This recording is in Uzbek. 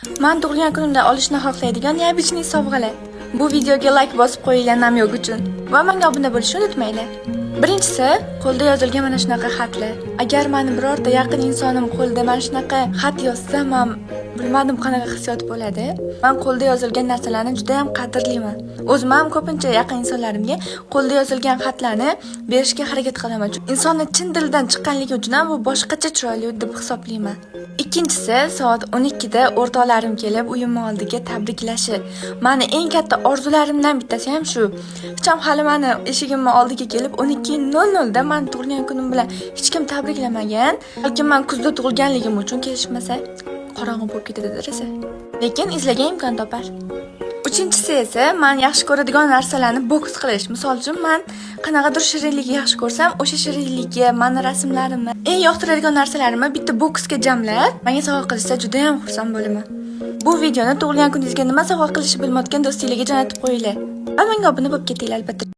Men tug'ilgan kunimda olishni xohlaydigan neobычный sovg'alar. Bu videoga like bosib qo'yinglar namyog uchun va menga obuna bo'lishni unutmanglar. Birinchisi, qo'lda yozilgan mana shunaqa xatlar. Agar meni birorta yaqin insonim qo'lda mana shunaqa xat yozsa, men bilmadim qanaqa hissiyot bo'ladi. Men qo'lda yozilgan narsalarni juda ham qadrlayman. O'zim ham ko'pincha yaqin insonlarimga qo'lda yozilgan xatlarni berishga harakat qilaman. Insonni chin dildan chiqqanligi uchun ham bu boshqacha chiroyli deb hisoblayman. Ikkinchisi, soat 12 da o'rtoqlarim kelib uyim oldiga tabriklashi. Meni eng katta orzularimdan bittasi ham shu. Hech ham hali meni eshigim oldiga kelib 12:00 da men tug'ilgan kunim bilan hech kim tabriklamagan. Balki men kuzda tug'ilganligim uchun kelishmasa, qorong'i bo'lib ketadi desa. Lekin izlagan imkon topar. Uchinchisi esa men yaxshi ko'radigan narsalarni boks qilish. Misol uchun men qanaqadir shirinlikni yaxshi ko'rsam, o'sha shirinlikka meni rasmlarimni, eng yoqtiradigan narsalarimni bitta boksga jamlab, menga sovg'a qilishsa juda ham xursand bo'laman. Bu videoni tug'ilgan kuningizga nima sovg'a qilishni bilmayotgan do'stingizga jo'natib qo'yinglar. Va menga obuna bo'lib ketinglar albatta.